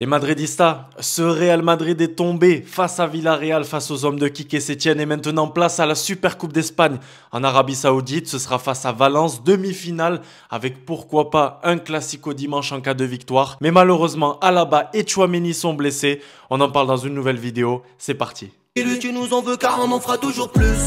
Les Madridistas, ce Real Madrid est tombé face à Villarreal, face aux hommes de Quique Setién et maintenant place à la Super Coupe d'Espagne en Arabie Saoudite. Ce sera face à Valence, demi-finale avec pourquoi pas un classico dimanche en cas de victoire. Mais malheureusement, Alaba et Tchouaméni sont blessés. On en parle dans une nouvelle vidéo. C'est parti. Tu nous en veux car on en fera toujours plus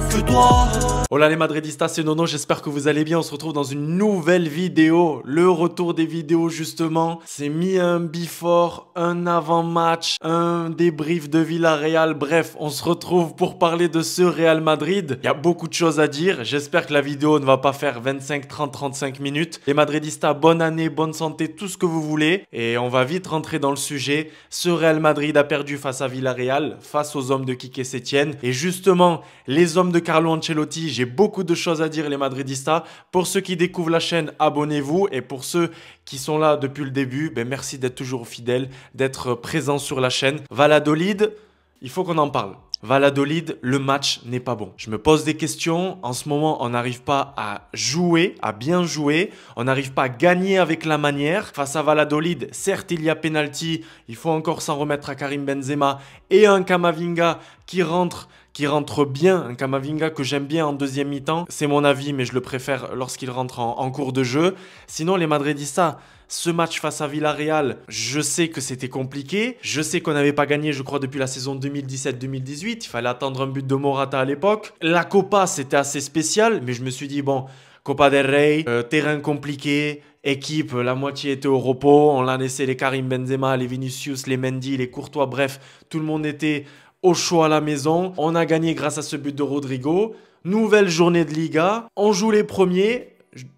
que toi. Hola les Madridistas, c'est Nono, j'espère que vous allez bien. On se retrouve dans une nouvelle vidéo, le retour des vidéos justement. C'est mis un before, un avant-match, un débrief de Villarreal. Bref, on se retrouve pour parler de ce Real Madrid. Il y a beaucoup de choses à dire. J'espère que la vidéo ne va pas faire 25, 30, 35 minutes. Les Madridistas, bonne année, bonne santé, tout ce que vous voulez. Et on va vite rentrer dans le sujet. Ce Real Madrid a perdu face à Villarreal, face aux hommes de Quique Setién. Et justement, les hommes de Carlo Ancelotti, j'ai beaucoup de choses à dire les Madridistas. Pour ceux qui découvrent la chaîne, abonnez-vous. Et pour ceux qui sont là depuis le début, ben merci d'être toujours fidèles, d'être présents sur la chaîne. Valladolid, il faut qu'on en parle. Valladolid, le match n'est pas bon. Je me pose des questions. En ce moment, on n'arrive pas à jouer, à bien jouer. On n'arrive pas à gagner avec la manière. Face à Valladolid, certes, il y a penalty. Il faut encore s'en remettre à Karim Benzema et un Camavinga qui rentre bien, un Camavinga que j'aime bien en deuxième mi-temps. C'est mon avis, mais je le préfère lorsqu'il rentre en cours de jeu. Sinon, les Madridistas, ce match face à Villarreal, je sais que c'était compliqué. Je sais qu'on n'avait pas gagné, je crois, depuis la saison 2017-2018. Il fallait attendre un but de Morata à l'époque. La Copa, c'était assez spécial, mais je me suis dit, bon, Copa del Rey, terrain compliqué, équipe, la moitié était au repos. On l'a laissé les Karim Benzema, les Vinicius, les Mendy, les Courtois, bref, tout le monde était au chaud à la maison. On a gagné grâce à ce but de Rodrigo. Nouvelle journée de Liga. On joue les premiers.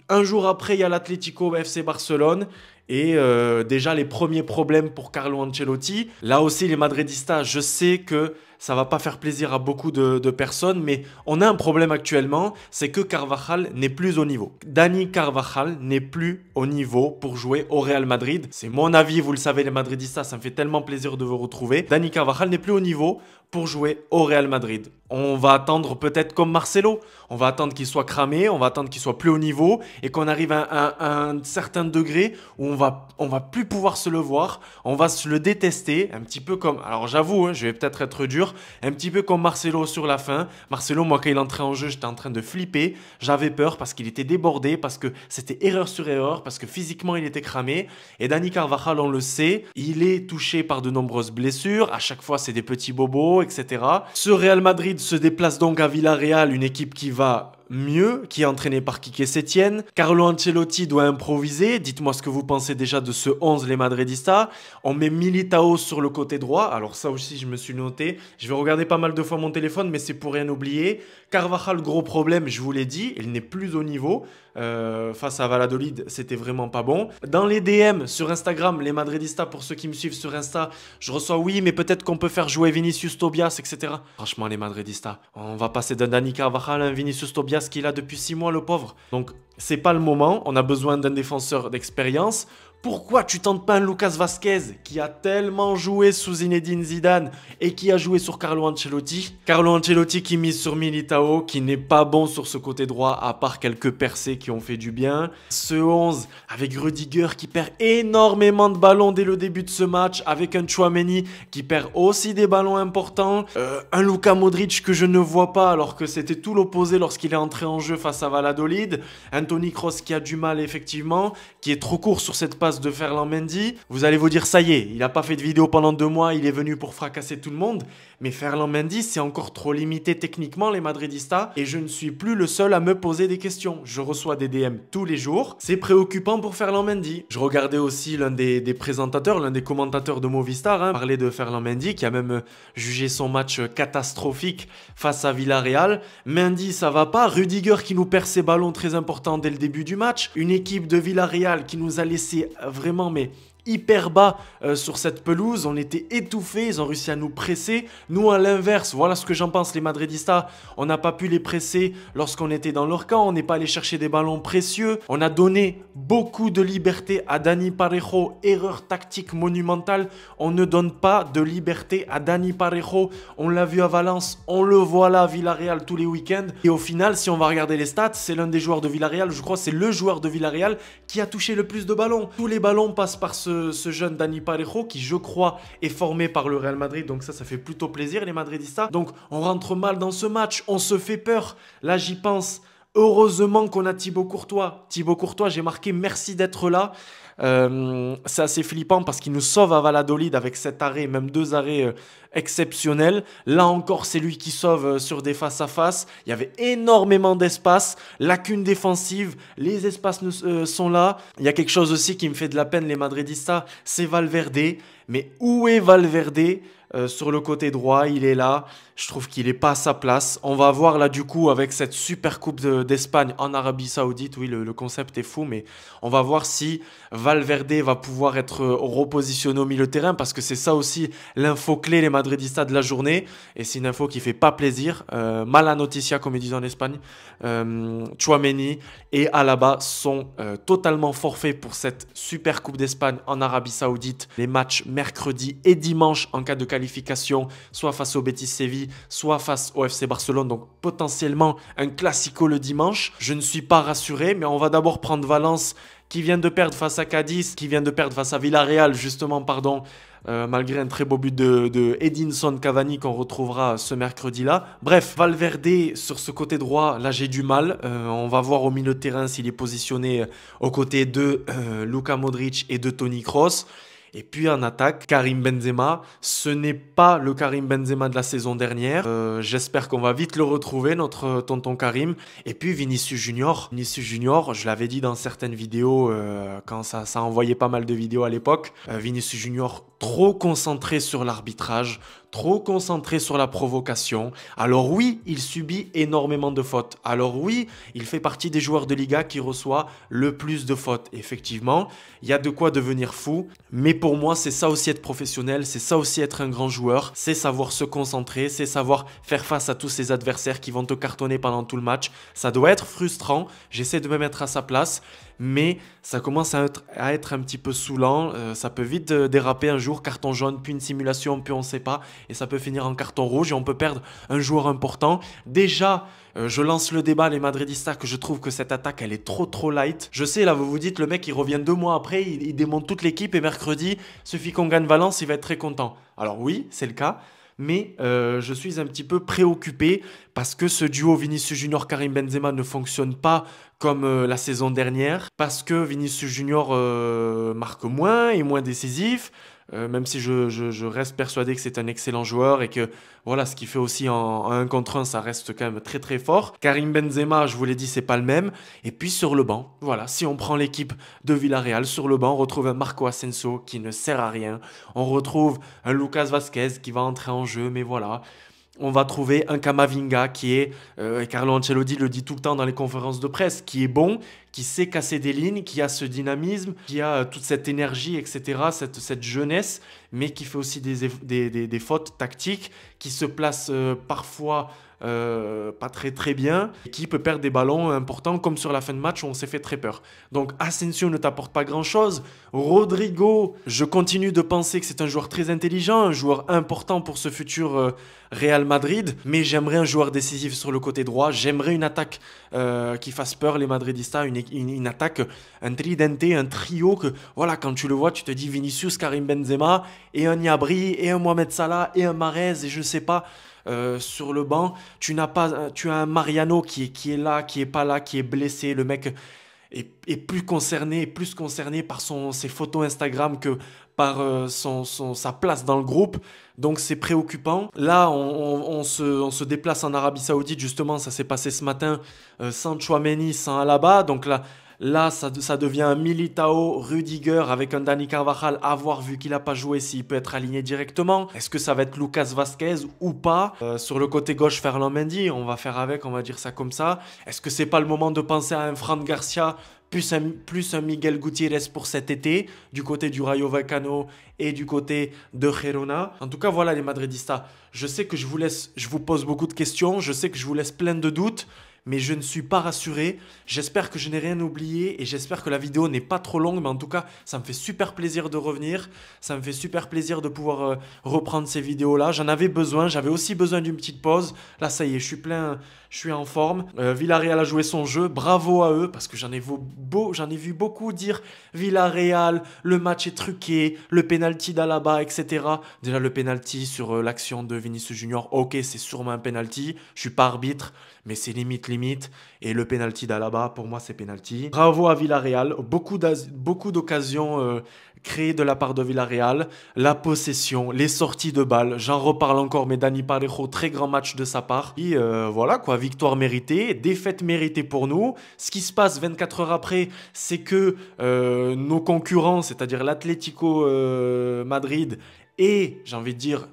Un jour après, il y a l'Atlético FC Barcelone. Et déjà, les premiers problèmes pour Carlo Ancelotti. Là aussi, les Madridistas, je sais que ça va pas faire plaisir à beaucoup de personnes, mais on a un problème actuellement, c'est que Carvajal n'est plus au niveau. Dani Carvajal n'est plus au niveau pour jouer au Real Madrid. C'est mon avis, vous le savez les Madridistas, ça me fait tellement plaisir de vous retrouver. Dani Carvajal n'est plus au niveau pour jouer au Real Madrid. On va attendre peut-être comme Marcelo, on va attendre qu'il soit cramé, on va attendre qu'il soit plus au niveau et qu'on arrive à un certain degré où on va plus pouvoir se le voir, on va se le détester, un petit peu comme, alors j'avoue, hein, je vais peut-être être dur, un petit peu comme Marcelo sur la fin. Marcelo, moi quand il entrait en jeu, j'étais en train de flipper, j'avais peur parce qu'il était débordé, parce que c'était erreur sur erreur, parce que physiquement il était cramé. Et Dani Carvajal, on le sait, il est touché par de nombreuses blessures, à chaque fois c'est des petits bobos, etc. Ce Real Madrid se déplace donc à Villarreal, une équipe qui va mieux, qui est entraîné par Quique Setién. Carlo Ancelotti doit improviser. Dites-moi ce que vous pensez déjà de ce 11, les Madridistas. On met Militao sur le côté droit. Alors ça aussi, je me suis noté. Je vais regarder pas mal de fois mon téléphone, mais c'est pour rien oublier. Carvajal, gros problème, je vous l'ai dit. Il n'est plus au niveau. Face à Valladolid, c'était vraiment pas bon. Dans les DM sur Instagram, les Madridistas, pour ceux qui me suivent sur Insta, je reçois oui, mais peut-être qu'on peut faire jouer Vinicius Tobias, etc. Franchement, les Madridistas, on va passer d'un Dani Carvajal à un Vinicius Tobias qu'il a depuis 6 mois, le pauvre. Donc, c'est pas le moment. On a besoin d'un défenseur d'expérience. Pourquoi tu tentes pas un Lucas Vazquez qui a tellement joué sous Zinedine Zidane et qui a joué sur Carlo Ancelotti? Carlo Ancelotti qui mise sur Militao, qui n'est pas bon sur ce côté droit à part quelques percées qui ont fait du bien. Ce 11 avec Rudiger qui perd énormément de ballons dès le début de ce match, avec un Tchouaméni qui perd aussi des ballons importants. Un Luka Modric que je ne vois pas alors que c'était tout l'opposé lorsqu'il est entré en jeu face à Valladolid. Un Toni Kroos qui a du mal effectivement, qui est trop court sur cette passe de Ferland Mendy. Vous allez vous dire ça y est, il n'a pas fait de vidéo pendant 2 mois, il est venu pour fracasser tout le monde. Mais Ferland Mendy, c'est encore trop limité techniquement les Madridistas et je ne suis plus le seul à me poser des questions. Je reçois des DM tous les jours. C'est préoccupant pour Ferland Mendy. Je regardais aussi l'un des présentateurs, l'un des commentateurs de Movistar, parler de Ferland Mendy qui a même jugé son match catastrophique face à Villarreal. Mendy, ça va pas. Rudiger qui nous perd ses ballons très importants dès le début du match. Une équipe de Villarreal qui nous a laissé vraiment hyper bas sur cette pelouse, on était étouffés, ils ont réussi à nous presser. Nous à l'inverse, voilà ce que j'en pense les Madridistas, on n'a pas pu les presser lorsqu'on était dans leur camp, on n'est pas allé chercher des ballons précieux, on a donné beaucoup de liberté à Dani Parejo, erreur tactique monumentale, on ne donne pas de liberté à Dani Parejo, on l'a vu à Valence, on le voit là à Villarreal tous les week-ends, et au final si on va regarder les stats, c'est l'un des joueurs de Villarreal, je crois c'est le joueur de Villarreal qui a touché le plus de ballons, tous les ballons passent par ce ce jeune Dani Parejo qui, je crois, est formé par le Real Madrid. Donc ça fait plutôt plaisir, les Madridistas. Donc on rentre mal dans ce match, on se fait peur. Là, j'y pense. Heureusement qu'on a Thibaut Courtois. Thibaut Courtois, j'ai marqué merci d'être là. C'est assez flippant parce qu'il nous sauve à Valladolid avec cet arrêt, même 2 arrêts exceptionnels. Là encore, c'est lui qui sauve sur des face-à-face. Il y avait énormément d'espace, lacune défensive, les espaces sont là. Il y a quelque chose aussi qui me fait de la peine, les Madridistas, c'est Valverde. Mais où est Valverde? Sur le côté droit, il est là. Je trouve qu'il n'est pas à sa place. On va voir là du coup avec cette super coupe d'Espagne en Arabie Saoudite. Oui, le concept est fou, mais on va voir si Valverde va pouvoir être repositionné au milieu de terrain parce que c'est ça aussi l'info clé, les Madridistas de la journée. Et c'est une info qui fait pas plaisir. Mala noticia, comme ils disent en Espagne. Tchouaméni et Alaba sont totalement forfaits pour cette super coupe d'Espagne en Arabie Saoudite. Les matchs mercredi et dimanche en cas de qualification, soit face au Betis Séville, soit face au FC Barcelone. Donc potentiellement un classico le dimanche. Je ne suis pas rassuré, mais on va d'abord prendre Valence qui vient de perdre face à Cadiz, qui vient de perdre face à Villarreal, justement, pardon, malgré un très beau but de Edinson Cavani qu'on retrouvera ce mercredi-là. Bref, Valverde sur ce côté droit, là j'ai du mal. On va voir au milieu de terrain s'il est positionné aux côtés de Luka Modric et de Toni Kroos. Et puis en attaque, Karim Benzema, ce n'est pas le Karim Benzema de la saison dernière. J'espère qu'on va vite le retrouver, notre tonton Karim. Et puis Vinicius Junior. Vinicius Junior, je l'avais dit dans certaines vidéos, quand ça envoyait pas mal de vidéos à l'époque. Vinicius Junior, trop concentré sur l'arbitrage, trop concentré sur la provocation. Alors oui, il subit énormément de fautes. Alors oui, il fait partie des joueurs de Liga qui reçoit le plus de fautes. Effectivement, il y a de quoi devenir fou. Mais pour moi, c'est ça aussi être professionnel, c'est ça aussi être un grand joueur. C'est savoir se concentrer, c'est savoir faire face à tous ces adversaires qui vont te cartonner pendant tout le match. Ça doit être frustrant, j'essaie de me mettre à sa place. Mais ça commence à être un petit peu saoulant, ça peut vite déraper un jour, carton jaune, puis une simulation, puis on ne sait pas, et ça peut finir en carton rouge et on peut perdre un joueur important. Déjà, je lance le débat, les Madridistas, que je trouve que cette attaque, elle est trop light. Je sais, là, vous vous dites, le mec, il revient 2 mois après, il démonte toute l'équipe, et mercredi, suffit qu'on gagne Valence, il va être très content. Alors oui, c'est le cas. Mais je suis un petit peu préoccupé parce que ce duo Vinicius Junior Karim Benzema ne fonctionne pas comme la saison dernière, parce que Vinicius Junior marque moins et moins décisif, même si je reste persuadé que c'est un excellent joueur et que voilà, ce qu'il fait aussi en 1 contre 1, ça reste quand même très fort. Karim Benzema, je vous l'ai dit, c'est pas le même. Et puis sur le banc, voilà, si on prend l'équipe de Villarreal, sur le banc, on retrouve un Marco Asensio qui ne sert à rien. On retrouve un Lucas Vazquez qui va entrer en jeu, mais voilà. On va trouver un Camavinga qui est, et Carlo Ancelotti le dit tout le temps dans les conférences de presse, qui est bon, qui sait casser des lignes, qui a ce dynamisme, qui a toute cette énergie, etc., cette jeunesse, mais qui fait aussi des fautes tactiques, qui se place parfois pas très bien, et qui peut perdre des ballons importants, comme sur la fin de match où on s'est fait très peur. Donc Asensio ne t'apporte pas grand-chose. Rodrigo, je continue de penser que c'est un joueur très intelligent, un joueur important pour ce futur Real Madrid, mais j'aimerais un joueur décisif sur le côté droit, j'aimerais une attaque qui fasse peur, les Madridistas, une attaque, un tridente, un trio que, voilà, quand tu le vois, tu te dis Vinicius, Karim Benzema, et un Gnabry, et un Mohamed Salah, et un Mahrez, et je sais pas. Sur le banc, tu as un Mariano qui est là, qui est pas là, qui est blessé. Le mec est plus concerné par ses photos Instagram que par sa place dans le groupe. Donc c'est préoccupant. Là, on se déplace en Arabie Saoudite, justement, ça s'est passé ce matin, sans Tchouaméni, sans Alaba. Donc là, ça devient un Militao, Rudiger avec un Dani Carvajal, à voir vu qu'il n'a pas joué s'il peut être aligné directement. Est-ce que ça va être Lucas Vazquez ou pas? Sur le côté gauche, Ferland Mendy, on va faire avec, on va dire ça comme ça. Est-ce que c'est pas le moment de penser à un Fran Garcia plus un Miguel Gutiérrez pour cet été, du côté du Rayo Vallecano et du côté de Girona? En tout cas, voilà les Madridistas. Je sais que je vous pose beaucoup de questions, je sais que je vous laisse plein de doutes, mais je ne suis pas rassuré. J'espère que je n'ai rien oublié et j'espère que la vidéo n'est pas trop longue, mais en tout cas, ça me fait super plaisir de revenir. Ça me fait super plaisir de pouvoir reprendre ces vidéos-là. J'en avais besoin, j'avais aussi besoin d'une petite pause. Là, ça y est, je suis plein, je suis en forme. Villarreal a joué son jeu, bravo à eux, parce que j'en ai vu beaucoup dire Villarreal, le match est truqué, le penalty d'Alaba, etc. Déjà, le penalty sur l'action de Vinicius Junior, ok, c'est sûrement un penalty. Je suis pas arbitre, mais c'est limite. Et le penalty d'Alaba, pour moi, c'est penalty. Bravo à Villarreal. Beaucoup d'occasions créées de la part de Villarreal. La possession, les sorties de balles. J'en reparle encore, mais Dani Parejo, très grand match de sa part. Et voilà quoi, victoire méritée, défaite méritée pour nous. Ce qui se passe 24 heures après, c'est que nos concurrents, c'est-à-dire l'Atlético Madrid et, j'ai envie de dire,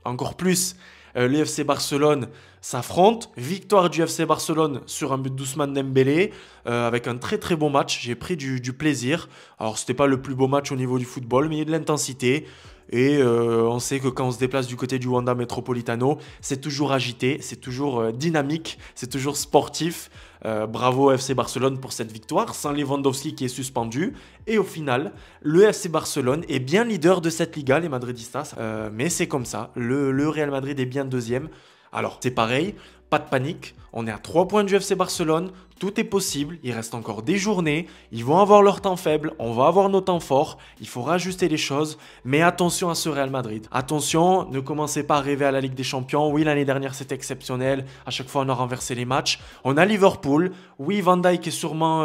encore plus, le FC Barcelone s'affrontent. Victoire du FC Barcelone sur un but d'Ousmane Dembélé avec un très très bon match. J'ai pris du plaisir. Alors c'était pas le plus beau match au niveau du football, mais il y a de l'intensité. Et on sait que quand on se déplace du côté du Wanda Metropolitano, c'est toujours agité, c'est toujours dynamique, c'est toujours sportif. Bravo au FC Barcelone pour cette victoire, sans Lewandowski qui est suspendu. Et au final, le FC Barcelone est bien leader de cette Liga, les Madridistas. Mais c'est comme ça, le Real Madrid est bien deuxième. Alors, c'est pareil, pas de panique, on est à 3 points du FC Barcelone, tout est possible, il reste encore des journées, ils vont avoir leur temps faible, on va avoir nos temps forts, il faut rajuster les choses, mais attention à ce Real Madrid. Attention, ne commencez pas à rêver à la Ligue des Champions, oui l'année dernière c'était exceptionnel, à chaque fois on a renversé les matchs, on a Liverpool, oui Van Dijk est sûrement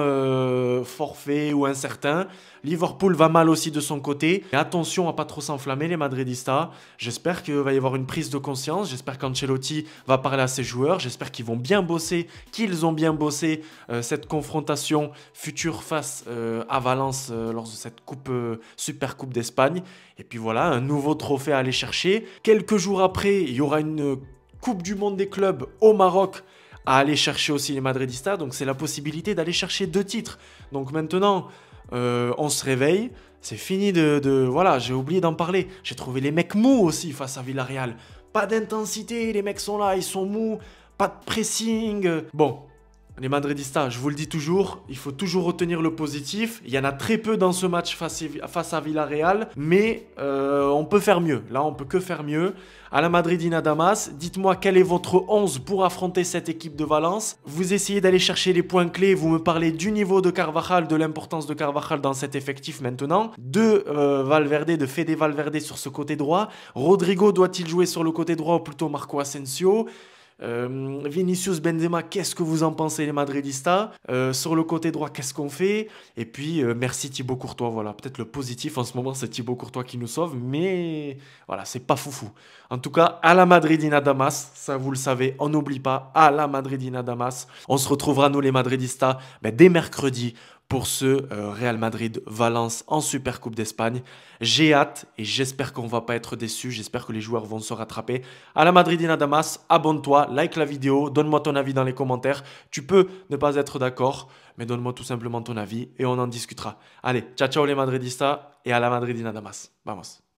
forfait ou incertain, Liverpool va mal aussi de son côté, mais attention à pas trop s'enflammer les Madridistas, j'espère qu'il va y avoir une prise de conscience, j'espère qu'Ancelotti va parler à ses joueurs, j'espère qu'ils vont bien bosser, qu'ils ont bien bossé cette confrontation future face à Valence lors de cette Super Coupe d'Espagne. Et puis voilà, un nouveau trophée à aller chercher. Quelques jours après, il y aura une Coupe du Monde des clubs au Maroc à aller chercher aussi les Madridistas. Donc c'est la possibilité d'aller chercher 2 titres. Donc maintenant, on se réveille. C'est fini voilà, j'ai oublié d'en parler. J'ai trouvé les mecs mous aussi face à Villarreal. Pas d'intensité, les mecs sont là, ils sont mous. Pas de pressing. Bon, les Madridistas, je vous le dis toujours, il faut toujours retenir le positif. Il y en a très peu dans ce match face à Villarreal, mais on peut faire mieux. Là, on peut que faire mieux. À la Madridina Damas, dites-moi quel est votre 11 pour affronter cette équipe de Valence. Vous essayez d'aller chercher les points clés, vous me parlez du niveau de Carvajal, de l'importance de Carvajal dans cet effectif maintenant, de Valverde, de Fede Valverde sur ce côté droit. Rodrigo doit-il jouer sur le côté droit ou plutôt Marco Asensio? Vinicius, Benzema, qu'est-ce que vous en pensez les Madridistas? Sur le côté droit, qu'est-ce qu'on fait? Et puis merci Thibaut Courtois, voilà, peut-être le positif en ce moment c'est Thibaut Courtois qui nous sauve, mais voilà, c'est pas foufou. En tout cas, à la Madridina Damas, ça vous le savez, on n'oublie pas, à la Madridina Damas, on se retrouvera nous les Madridistas dès mercredi pour ce Real Madrid-Valence en Super Coupe d'Espagne. J'ai hâte et j'espère qu'on ne va pas être déçus. J'espère que les joueurs vont se rattraper. À la Madridina Damas, abonne-toi, like la vidéo, donne-moi ton avis dans les commentaires. Tu peux ne pas être d'accord, mais donne-moi tout simplement ton avis et on en discutera. Allez, ciao ciao les Madridistas et à la Madridina Damas. Vamos.